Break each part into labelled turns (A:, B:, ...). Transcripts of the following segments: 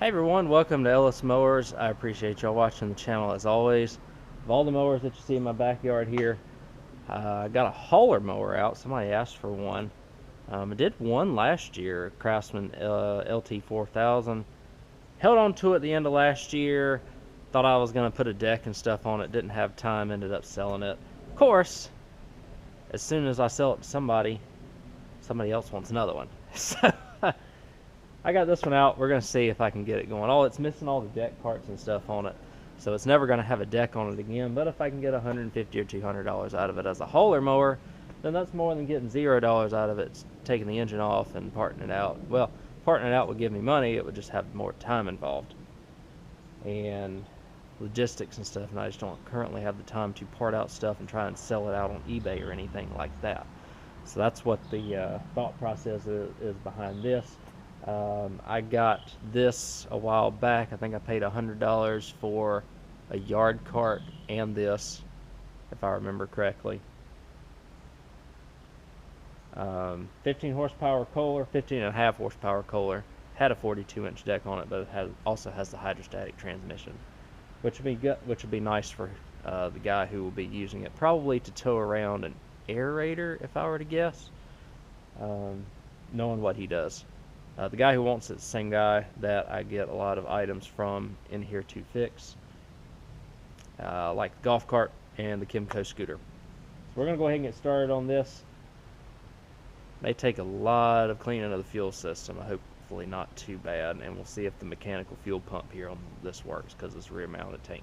A: Hey everyone, welcome to Ellis Mowers. I appreciate y'all watching the channel as always. Of all the mowers that you see in my backyard here, I got a hauler mower out. Somebody asked for one. I did one last year, Craftsman LT4000. Held on to it at the end of last year. Thought I was going to put a deck and stuff on it. Didn't have time, ended up selling it. Of course, as soon as I sell it to somebody else wants another one. So I got this one out. We're going to see if I can get it going. It's missing all the deck parts and stuff on it, so it's never going to have a deck on it again. But if I can get $150 or $200 out of it as a hauler mower, then that's more than getting $0 out of it. It's taking the engine off and parting it out. Well, parting it out would give me money. It would just have more time involved and logistics and stuff, and I just don't currently have the time to part out stuff and try and sell it out on eBay or anything like that. So that's what the thought process is behind this. I got this a while back. I think I paid $100 for a yard cart and this, if I remember correctly. 15 horsepower Kohler, 15.5 horsepower Kohler. Had a 42-inch deck on it, but it also has the hydrostatic transmission, which would be nice for the guy who will be using it, probably to tow around an aerator, if I were to guess, knowing what he does. The guy who wants it is the same guy that I get a lot of items from in here to fix, like the golf cart and the Kimco scooter. So we're going to go ahead and get started on this. May take a lot of cleaning of the fuel system. Hopefully not too bad, and we'll see if the mechanical fuel pump here on this works, because it's a rear mounted tank.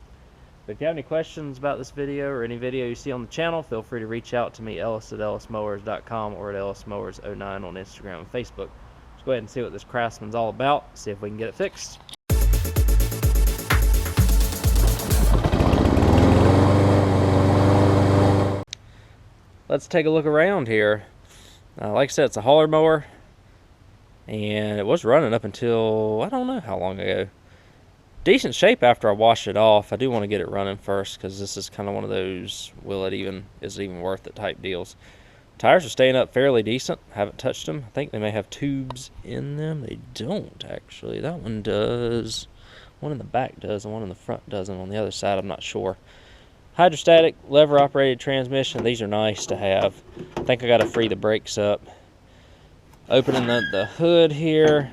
A: But if you have any questions about this video or any video you see on the channel, feel free to reach out to me, Ellis at ellismowers.com, or at ellismowers09 on Instagram and Facebook. Let's go ahead and see what this Craftsman's all about, see if we can get it fixed. Let's take a look around here. Like I said, it's a hauler mower, and it was running up until, I don't know how long ago. Decent shape after I wash it off. I do want to get it running first, because this is kind of one of those is it even worth it type deals. Tires are staying up fairly decent. Haven't touched them. I think they may have tubes in them. They don't, actually. That one does. One in the back does, and one in the front doesn't. On the other side, I'm not sure. Hydrostatic, lever-operated transmission. These are nice to have. I think I got to free the brakes up. Opening the hood here.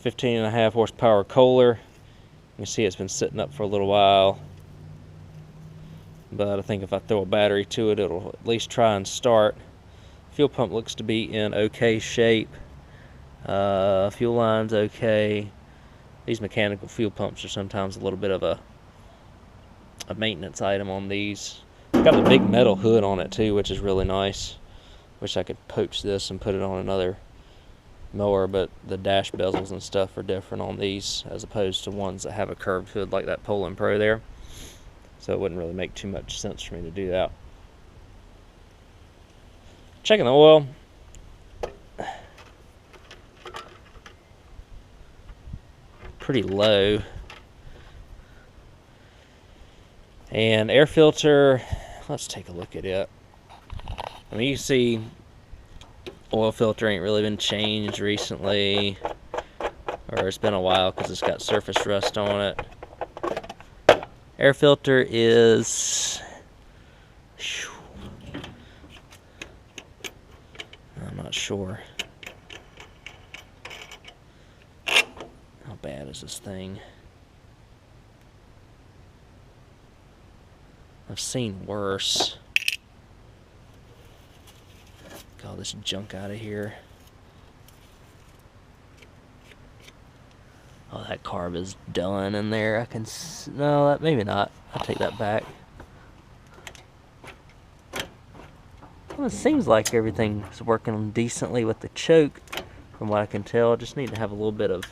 A: 15.5 horsepower Kohler. You can see it's been sitting up for a little while, but I think if I throw a battery to it, it'll at least try and start. Fuel pump looks to be in okay shape. Fuel line's okay. These mechanical fuel pumps are sometimes a little bit of a maintenance item on these. It's got a big metal hood on it too, which is really nice. Wish I could poach this and put it on another mower, but the dash bezels and stuff are different on these as opposed to ones that have a curved hood like that Poland Pro there. So it wouldn't really make too much sense for me to do that. Checking the oil. Pretty low. And air filter, let's take a look at it. I mean, you can see oil filter ain't really been changed recently, or it's been a while because it's got surface rust on it. Air filter is, I'm not sure. How bad is this thing? I've seen worse. Get all this junk out of here. Oh, that carb is done in there. No, maybe not. I'll take that back. Well, it seems like everything's working decently with the choke, from what I can tell. Just need to have a little bit of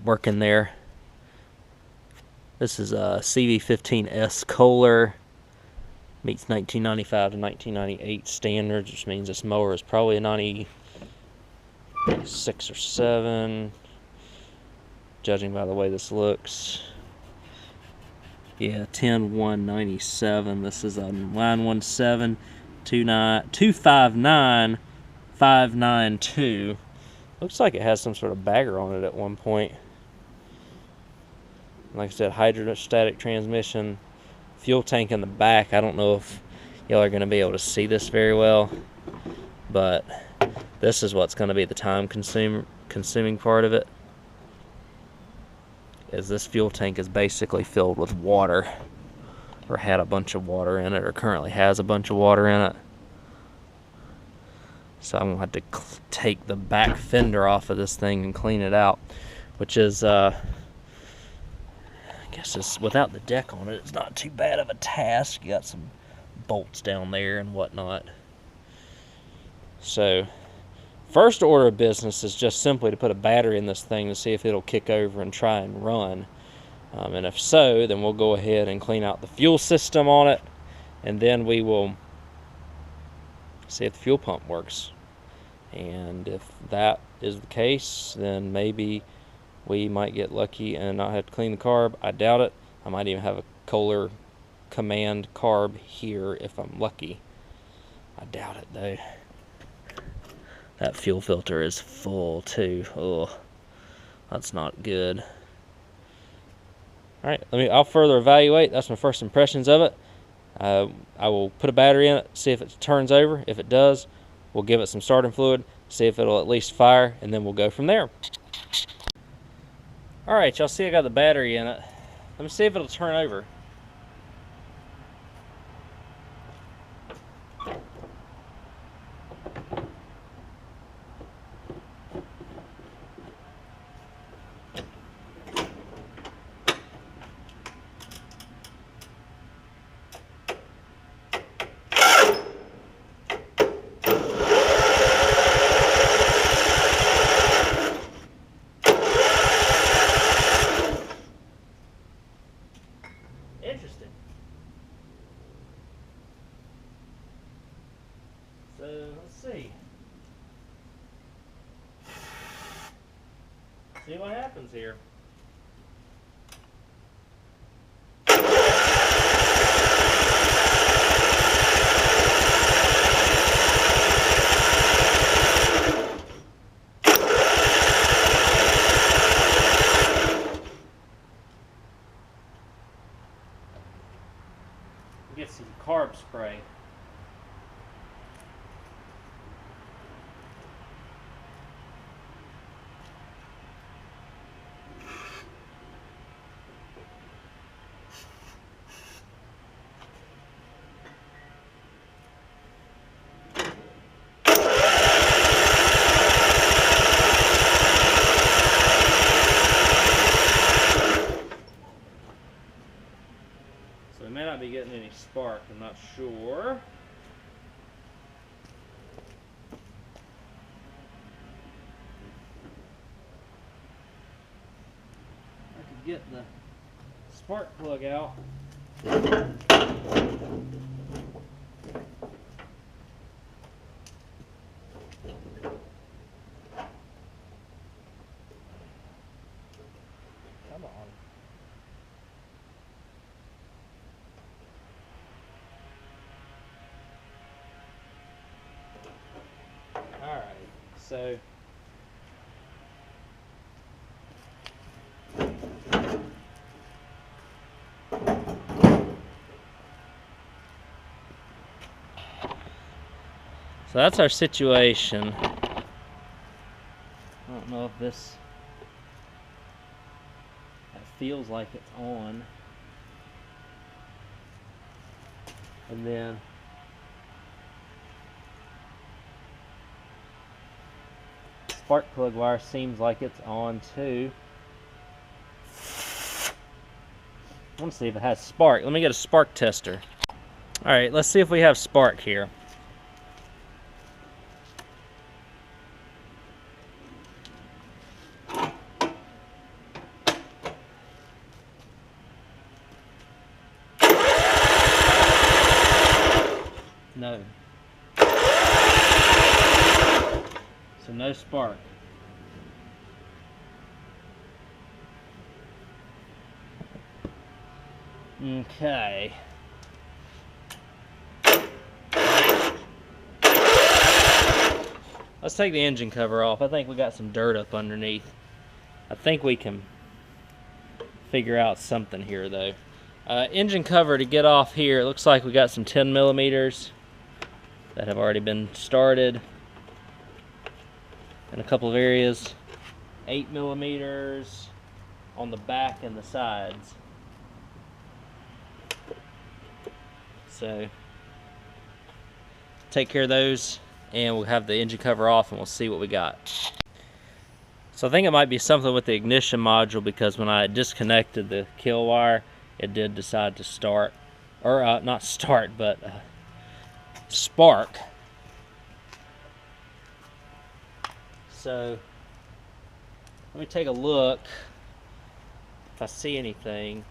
A: work in there. This is a CV15S Kohler. Meets 1995 to 1998 standards, which means this mower is probably a 96 or 7, judging by the way this looks. Yeah, 10-1-97. This is a 917 259592. Looks like it has some sort of bagger on it at one point. Like I said, hydrostatic transmission, fuel tank in the back. I don't know if y'all are going to be able to see this very well, but this is what's going to be the time consuming part of it. Is this fuel tank is basically filled with water, or had a bunch of water in it, or currently has a bunch of water in it. So I'm going to have to take the back fender off of this thing and clean it out, which is I guess it's, without the deck on it, it's not too bad of a task. You got some bolts down there and whatnot. So first order of business is just simply to put a battery in this thing to see if it'll kick over and try and run. And if so, then we'll go ahead and clean out the fuel system on it, and then we will see if the fuel pump works. And if that is the case, then maybe we might get lucky and not have to clean the carb. I doubt it. I might even have a Kohler Command carb here if I'm lucky. I doubt it though. That fuel filter is full too. Oh, that's not good. Alright, I'll further evaluate. That's my first impressions of it. I will put a battery in it, see if it turns over. If it does, we'll give it some starting fluid, see if it'll at least fire, and then we'll go from there. Alright, y'all see I got the battery in it. Let me see if it'll turn over. Interesting. So let's see. See what happens here. Get some carb spray. So we may not be getting any spark, I'm not sure. I could get the spark plug out. Come on. Alright, so that's our situation. I don't know if this, that feels like it's on. And then spark plug wire seems like it's on too. I want to see if it has spark. Let me get a spark tester. Alright, let's see if we have spark here. No. So no spark. Okay. Let's take the engine cover off. I think we got some dirt up underneath. I think we can figure out something here though. Engine cover to get off here, it looks like we got some 10 millimeters that have already been started in a couple of areas. 8 millimeters on the back and the sides. So take care of those and we'll have the engine cover off and we'll see what we got. So I think it might be something with the ignition module, because when I disconnected the kill wire, it did decide to start, or not start, but spark. So let me take a look if I see anything.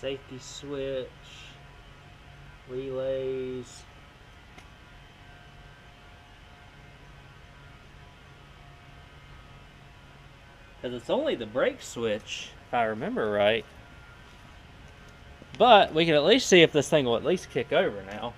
A: Safety switch, relays. Because it's only the brake switch, if I remember right. But we can at least see if this thing will at least kick over now.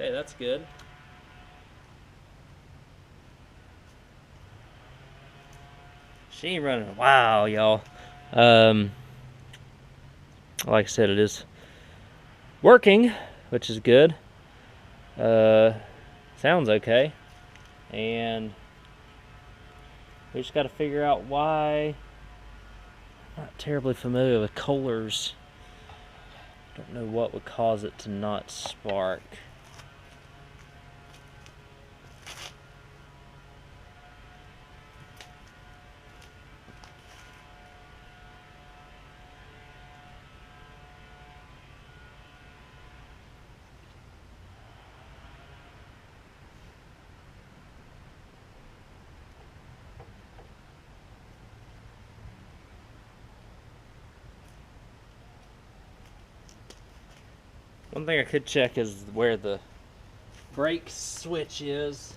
A: Okay, that's good. She ain't running. Wow, y'all. Like I said, it is working, which is good. Sounds okay. And we just got to figure out why. I'm not terribly familiar with Kohler's. Don't know what would cause it to not spark. One thing I could check is where the brake switch is.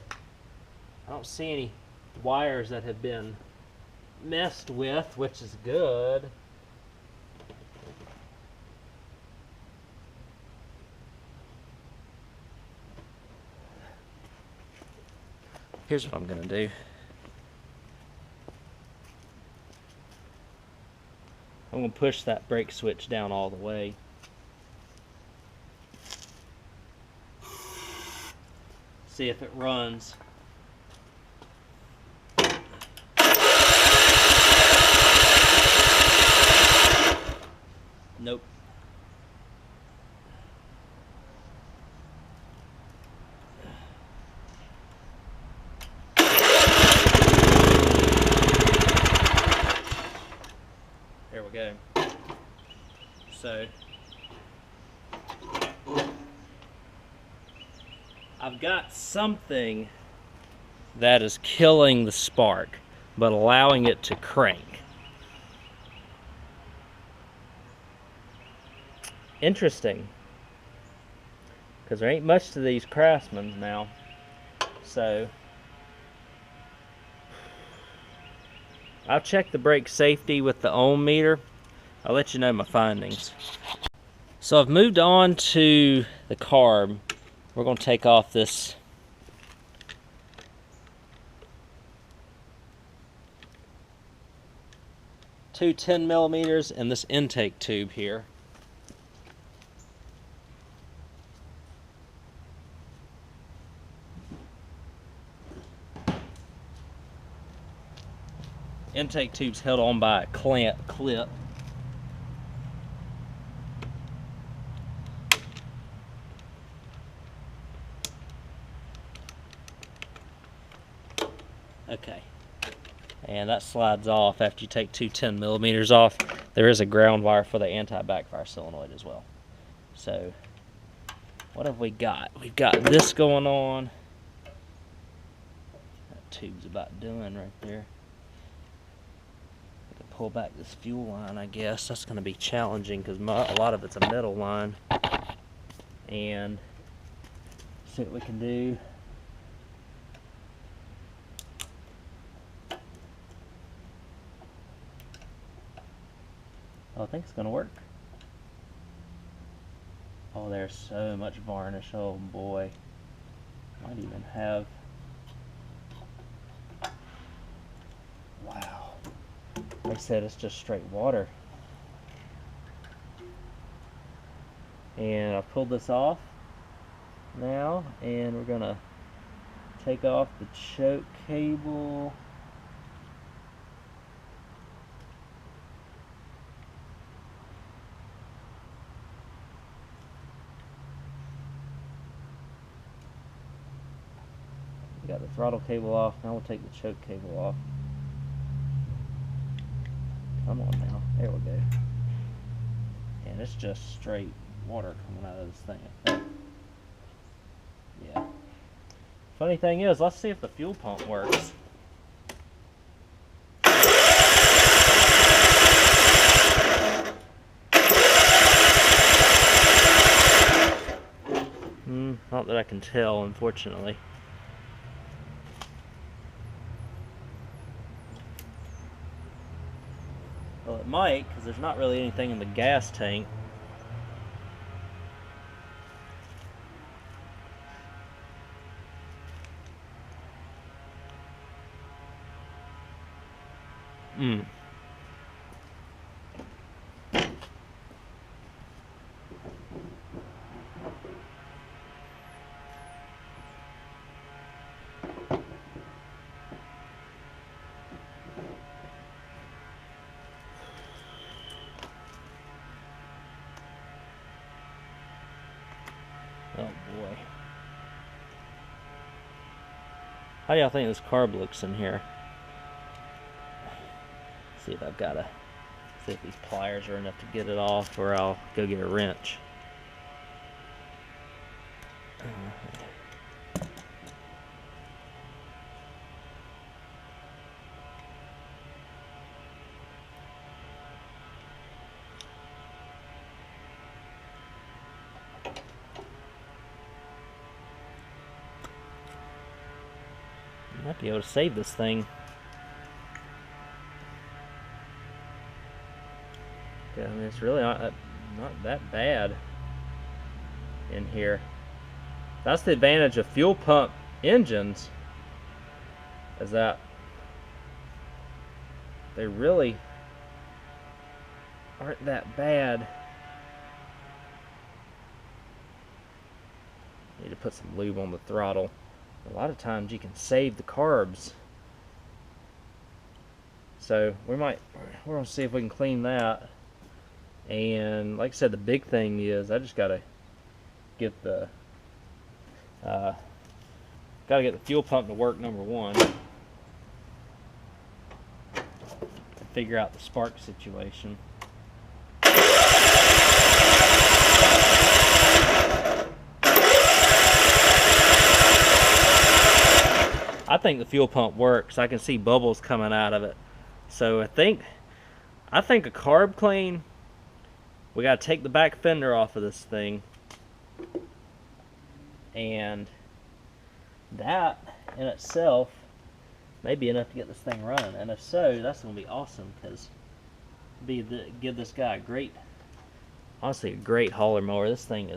A: I don't see any wires that have been messed with, which is good. Here's what I'm gonna do. I'm gonna push that brake switch down all the way. See if it runs. Nope. There we go. So I've got something that is killing the spark, but allowing it to crank. Interesting, because there ain't much to these Craftsman now. So I'll check the brake safety with the ohm meter. I'll let you know my findings. So I've moved on to the carb. We're going to take off this two 10 millimeters and this intake tube here. Intake tube's held on by a clip. Okay, and that slides off after you take two 10 millimeters off. There is a ground wire for the anti-backfire solenoid as well. So What have we got? We've got this going on. That tube's about done right there. I can pull back this fuel line, I guess. That's going to be challenging because a lot of it's a metal line. And see what we can do. Oh, I think it's going to work. Oh, there's so much varnish. Oh boy. Might even have... Wow. They said it's just straight water. And I pulled this off now, and we're gonna take off the choke cable. We got the throttle cable off. Now we'll take the choke cable off. Come on now. There we go. And it's just straight water coming out of this thing. Yeah. Funny thing is, let's see if the fuel pump works. Not that I can tell, unfortunately. Well, it might, because there's not really anything in the gas tank. Oh boy. How do y'all think this carb looks in here? See if I've got to see if these pliers are enough to get it off, or I'll go get a wrench. Might be able to save this thing. Yeah, I mean, it's really not that bad in here. That's the advantage of fuel pump engines, is that they really aren't that bad. Need to put some lube on the throttle. A lot of times you can save the carbs. So we're gonna see if we can clean that. And like I said, the big thing is I just gotta get the fuel pump to work, number one, and figure out the spark situation. I think the fuel pump works. I can see bubbles coming out of it. So I think a carb clean, we got to take the back fender off of this thing. And that in itself may be enough to get this thing running. And if so, that's going to be awesome, because give this guy honestly a great hauler mower. This thing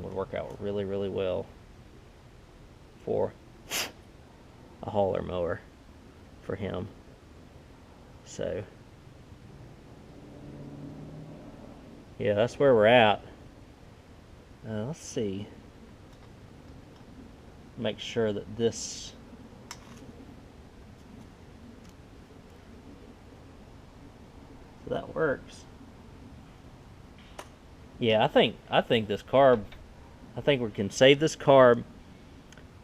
A: would work out really, really well for a hauler mower for him. So yeah, that's where we're at. Let's see, make sure that this that works. Yeah, I think this carb, I think we can save this carb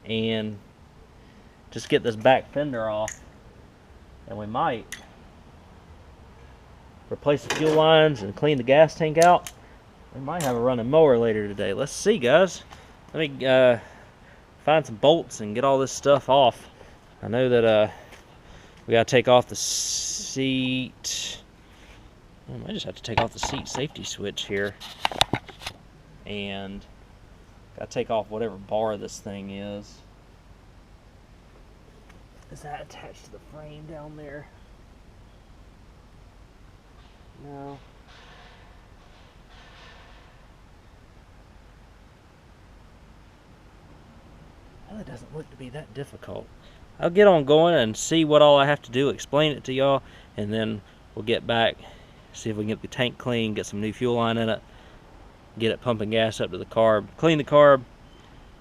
A: and just get this back fender off, and we might replace the fuel lines and clean the gas tank out, We might have a running mower later today. Let's see, guys. Let me find some bolts and get all this stuff off. I know that we gotta take off the seat. I might just have to take off the seat safety switch here, and gotta take off whatever bar this thing is. Is that attached to the frame down there? No. Well, it doesn't look to be that difficult. I'll get on going and see what all I have to do, explain it to y'all, and then we'll get back, see if we can get the tank clean, get some new fuel line in it, get it pumping gas up to the carb, clean the carb,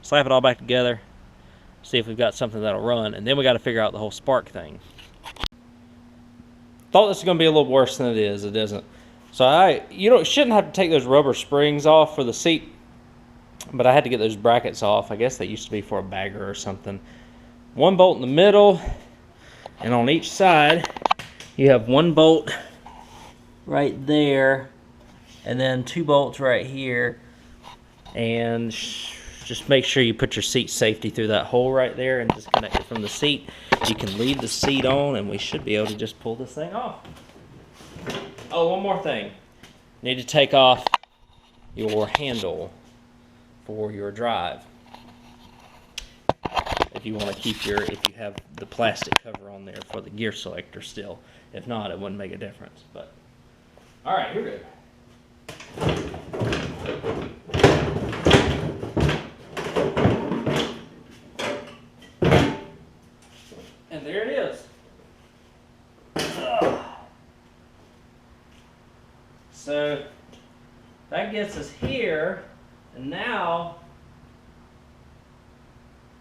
A: slap it all back together, see if we've got something that'll run, and then we got to figure out the whole spark thing. Thought this was going to be a little worse than it is. It isn't. So you shouldn't have to take those rubber springs off for the seat, but I had to get those brackets off. I guess they used to be for a bagger or something. One bolt in the middle, and on each side you have one bolt right there, and then 2 bolts right here, and just make sure you put your seat safety through that hole right there and disconnect it from the seat. You can leave the seat on, and we should be able to just pull this thing off. Oh, one more thing. You need to take off your handle for your drive. If you want to keep if you have the plastic cover on there for the gear selector still. If not, it wouldn't make a difference. But all right, you're good. And there it is. So that gets us here, and now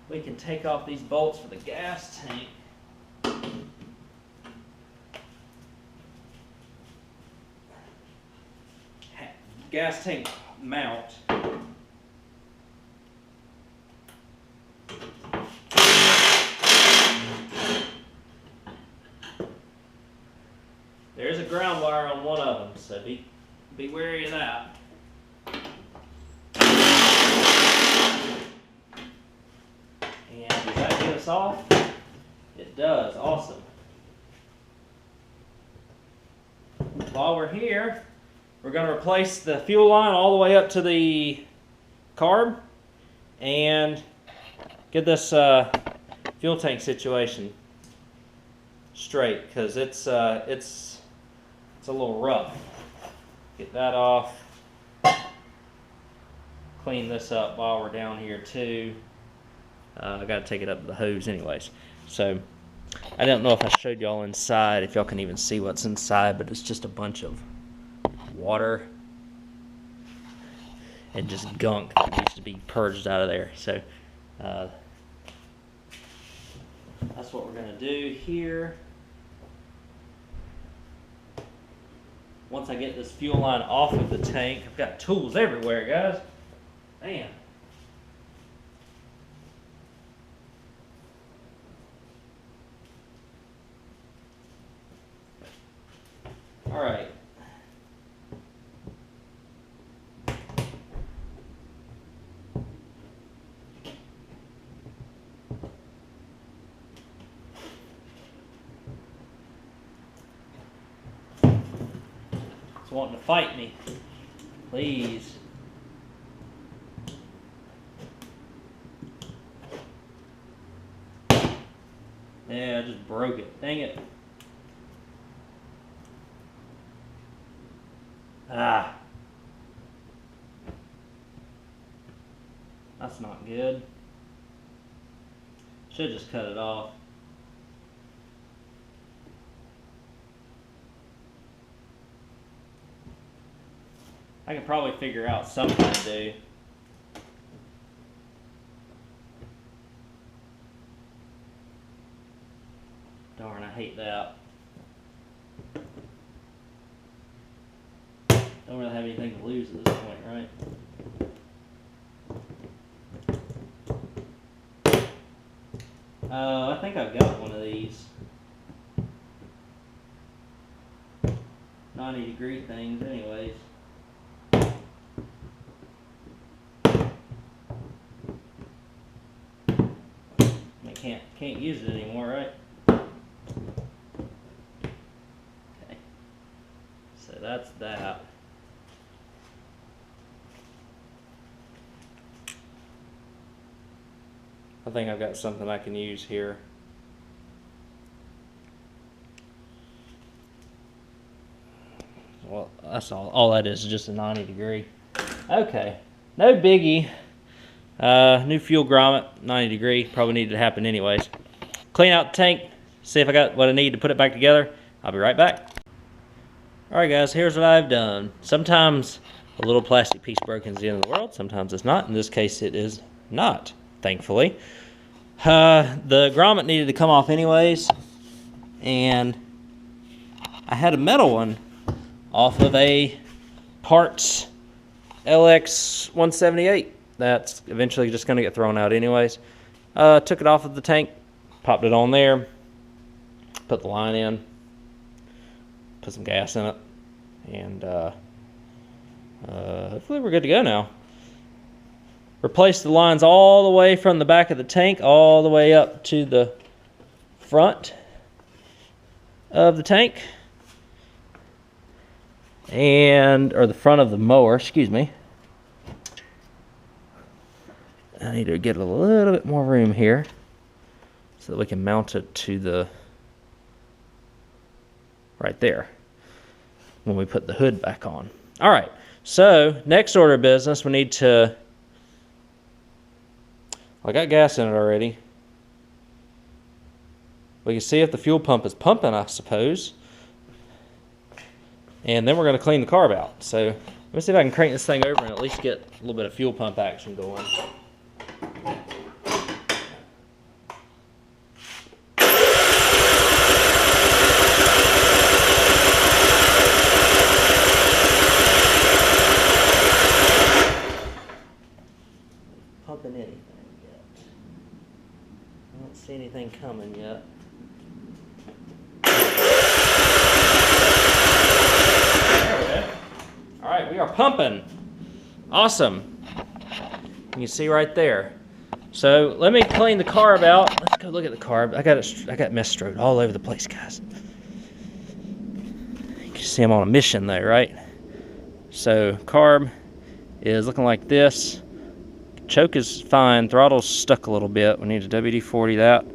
A: we can take off these bolts for the gas tank. Gas tank mount. There's a ground wire on one of them, so be wary of that. And does that get us off? It does. Awesome. While we're here, we're going to replace the fuel line all the way up to the carb and get this fuel tank situation straight, because it's a little rough. Get that off. Clean this up while we're down here too. I got to take it up to the hose anyways. So I don't know if I showed y'all inside, if y'all can even see what's inside, but it's just a bunch of water and just gunk that needs to be purged out of there. So that's what we're going to do here. Once I get this fuel line off of the tank, I've got tools everywhere, guys. Man. All right. It's wanting to fight me. Please. Yeah, I just broke it. Dang it. Ah. That's not good. Should just cut it off. I could probably figure out something to do. Darn, I hate that. Don't really have anything to lose at this point, right? I think I've got one of these 90-degree things anyways. can't use it anymore, right? Okay. So that's that. I think I've got something I can use here. Well, that's all that is just a 90 degree. Okay, no biggie. New fuel grommet, 90 degree, probably needed to happen anyways. Clean out the tank, see if I got what I need to put it back together. I'll be right back. Alright guys, here's what I've done. Sometimes a little plastic piece broken is the end of the world, sometimes it's not. In this case it is not, thankfully. The grommet needed to come off anyways, and I had a metal one off of a parts LX 178 that's eventually just going to get thrown out anyways. Took it off of the tank, popped it on there, put the line in, put some gas in it, and hopefully we're good to go now. Replace the lines all the way from the back of the tank all the way up to the front of the tank, or the front of the mower, excuse me. I need to get a little bit more room here so that we can mount it to the right there when we put the hood back on. All right, so next order of business, we need to, I got gas in it already. We can see if the fuel pump is pumping, I suppose. And then we're going to clean the carb out. So let me see if I can crank this thing over and at least get a little bit of fuel pump action going. Pumping anything yet? I don't see anything coming yet. Alright, we are pumping. Awesome. You can see right there. So let me clean the carb out. Let's go look at the carb. I got mess strode all over the place, guys. You can see I'm on a mission though, right? So carb is looking like this. Choke is fine. Throttle's stuck a little bit. We need to WD-40 that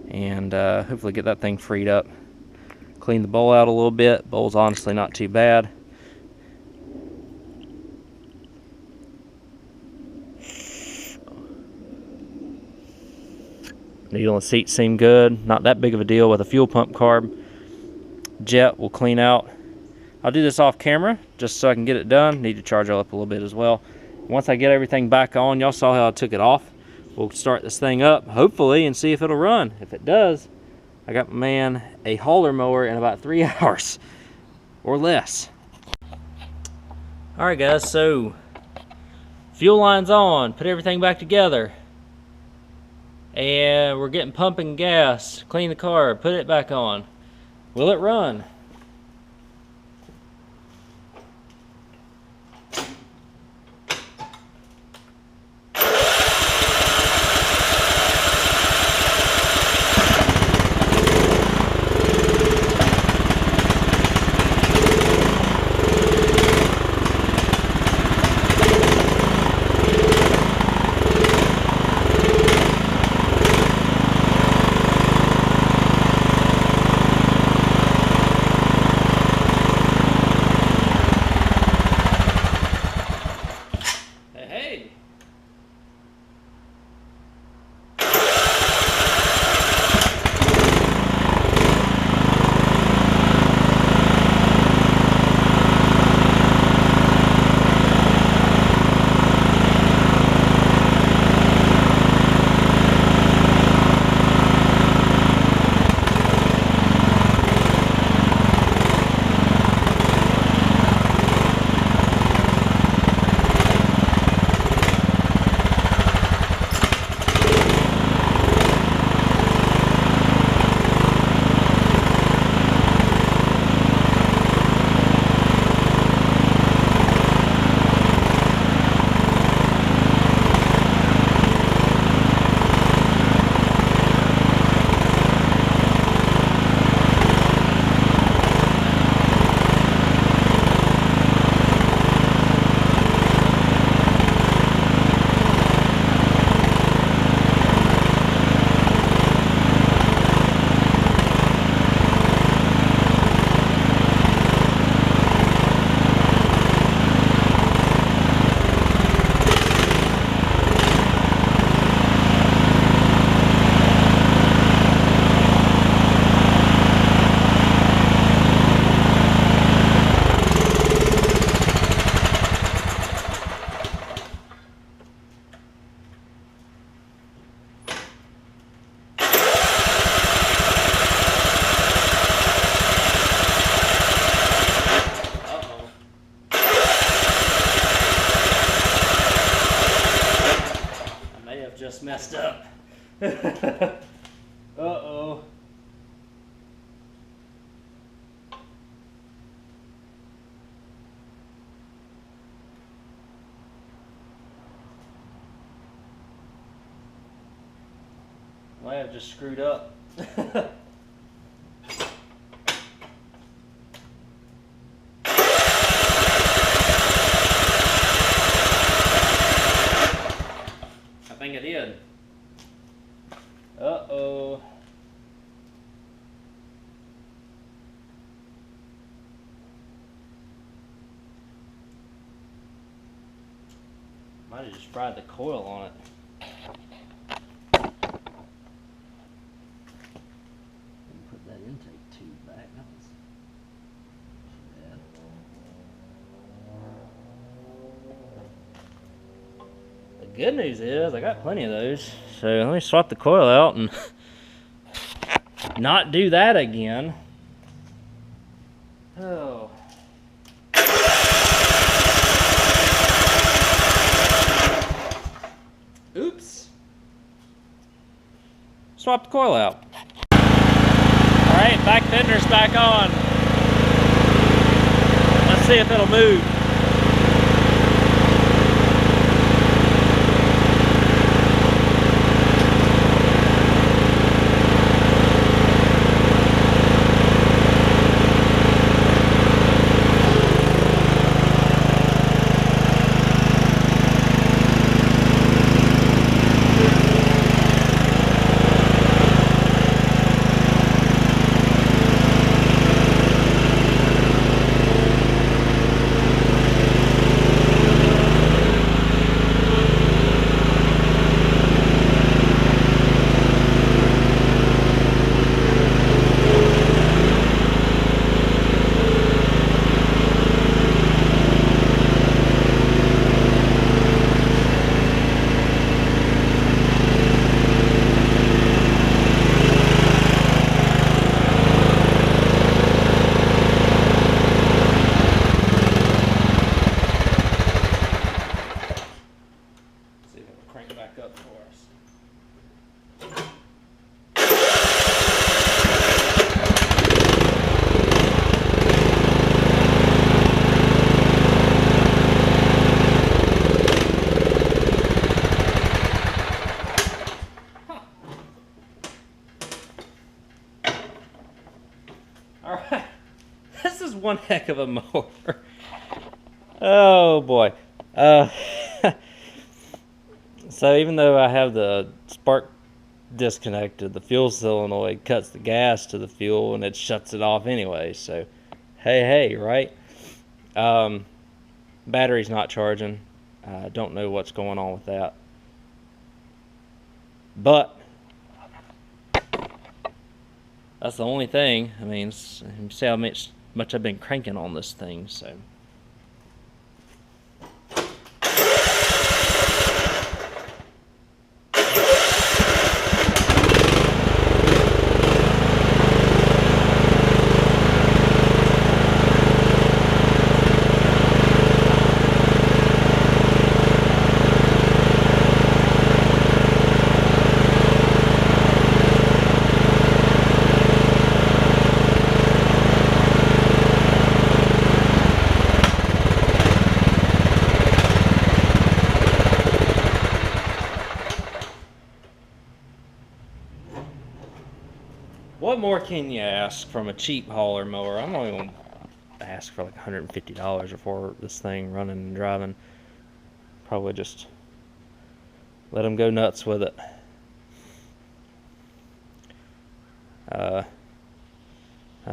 A: and hopefully get that thing freed up. Clean the bowl out a little bit. Bowl's honestly not too bad. Needle and seat seem good. Not that big of a deal with a fuel pump carb. Jet will clean out. I'll do this off camera just so I can get it done. Need to charge it up a little bit as well. Once I get everything back on, y'all saw how I took it off. We'll start this thing up, hopefully, and see if it'll run. If it does, I got my man a hauler mower in about 3 hours or less. All right, guys, so fuel line's on. Put everything back together. And we're getting pumping gas. Clean the carb, put it back on. Will it run? just messed up. Uh-oh. Might have just screwed up. I think I did. Uh-oh. Might have just fried the coil on it. Put that intake tube back. That was bad. The good news is I got plenty of those. So let me swap the coil out and not do that again. Oh. Oops. Swap the coil out. Alright, back fender's back on. Let's see if it'll move. Alright, this is one heck of a mower. Oh boy. So even though I have the spark disconnected, the fuel solenoid cuts the gas to the fuel and it shuts it off anyway. So hey, right? Battery's not charging. I don't know what's going on with that. But that's the only thing. I mean, see how much I've been cranking on this thing, so. What more can you ask from a cheap hauler mower? I'm only going to ask for like $150 for this thing running and driving. Probably just let them go nuts with it. I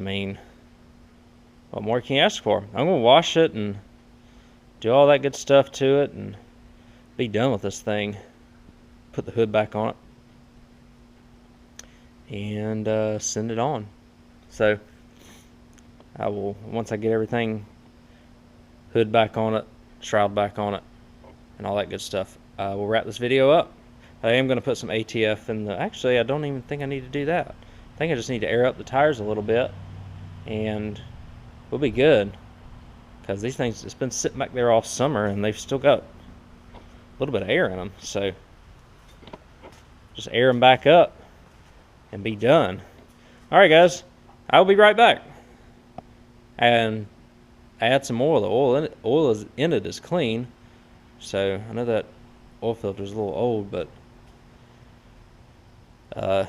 A: mean, what more can you ask for? I'm going to wash it and do all that good stuff to it and be done with this thing. Put the hood back on it. And send it on. So I will, once I get everything, hood back on it, shroud back on it, and all that good stuff, we'll wrap this video up. I am going to put some ATF in the, actually I don't even think I need to do that. I think I just need to air up the tires a little bit and we'll be good, because these things, it's been sitting back there all summer and they've still got a little bit of air in them. So just air them back up and be done. All right, guys, I'll be right back and add some oil. The oil in it is clean, so I know that oil filter is a little old, but like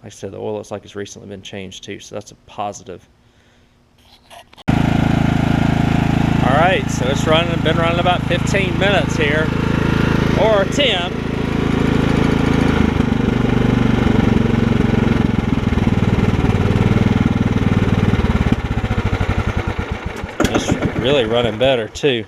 A: I said, the oil looks like it's recently been changed too, so that's a positive. All right, so it's been running about 15 minutes here, or 10. Just really running better too.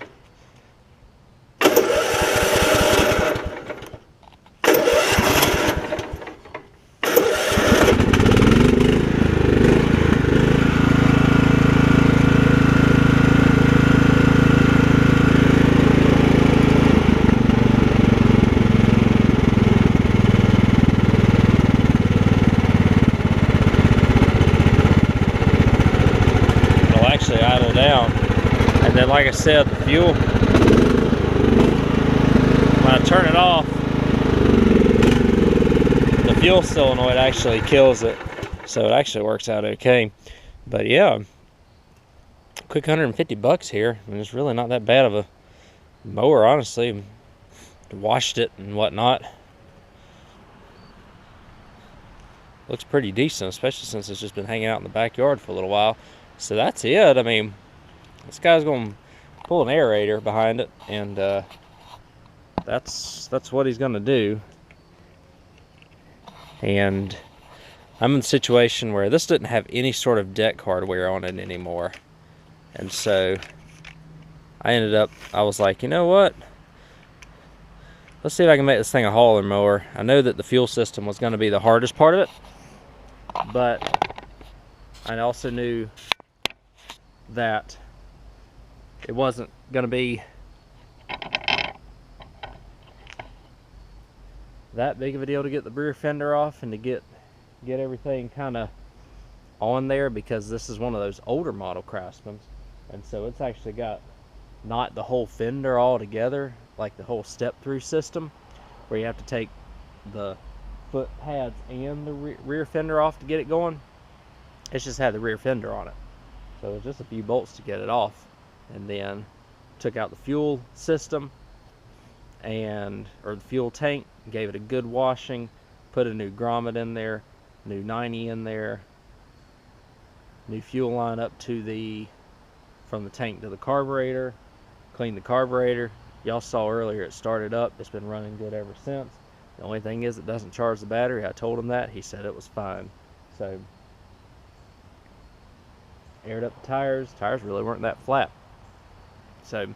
A: Idle down, and then like I said, the fuel, when I turn it off, the fuel solenoid actually kills it, so it actually works out okay. But yeah, quick $150 here, and it's really not that bad of a mower, honestly. Washed it and whatnot, looks pretty decent, especially since it's just been hanging out in the backyard for a little while. So that's it. I mean, this guy's going to pull an aerator behind it, and that's what he's going to do. And I'm in a situation where this didn't have any sort of deck hardware on it anymore. And so I was like, you know what? Let's see if I can make this thing a hauler mower. I know that the fuel system was going to be the hardest part of it, but I also knew that it wasn't going to be that big of a deal to get the rear fender off and to get everything kind of on there, because this is one of those older model Craftsman, and so it's actually got not the whole fender all together, like the whole step through system where you have to take the foot pads and the rear fender off to get it going. It's just had the rear fender on it. So it was just a few bolts to get it off, and then took out the fuel system or the fuel tank, gave it a good washing, put a new grommet in there, new 90 in there, new fuel line up to from the tank to the carburetor, cleaned the carburetor. Y'all saw earlier it started up. It's been running good ever since. The only thing is it doesn't charge the battery. I told him that. He said it was fine. So aired up the tires. Tires really weren't that flat, so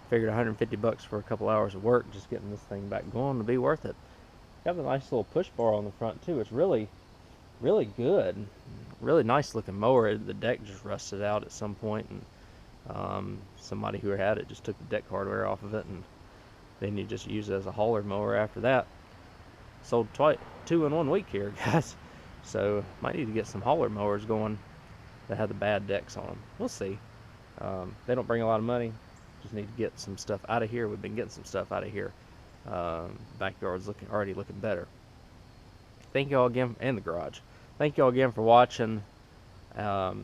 A: figured $150 for a couple hours of work just getting this thing back going to be worth it. Got the nice little push bar on the front too. It's really good, really nice looking mower. The deck just rusted out at some point, and somebody who had it just took the deck hardware off of it, and then you just use it as a hauler mower after that. Sold two in 1 week here, guys. So might need to get some hauler mowers going that have the bad decks on them. We'll see. They don't bring a lot of money. Just need to get some stuff out of here. We've been getting some stuff out of here. Backyard's already looking better. Thank y'all again, and the garage. Thank y'all again for watching. The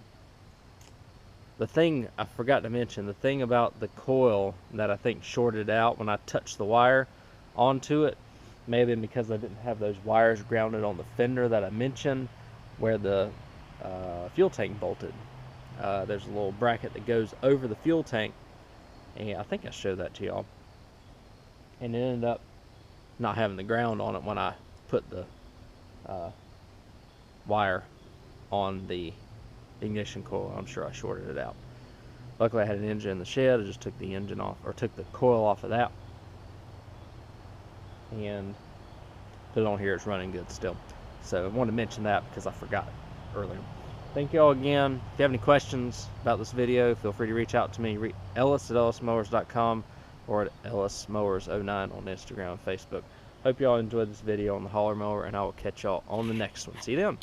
A: thing I forgot to mention, the thing about the coil that I think shorted out when I touched the wire onto it, may have been because I didn't have those wires grounded on the fender that I mentioned where the fuel tank bolted. There's a little bracket that goes over the fuel tank, and I think I showed that to y'all, and it ended up not having the ground on it when I put the wire on the ignition coil. I'm sure I shorted it out. Luckily I had an engine in the shed. I just took the engine off, or took the coil off of that, and put it on here. It's running good still. So I wanted to mention that because I forgot earlier. Thank you all again. If you have any questions about this video, feel free to reach out to me, Ellis at ellismowers.com, or at ellismowers09 on Instagram and Facebook. Hope you all enjoyed this video on the hauler mower, and I will catch y'all on the next one. See you then.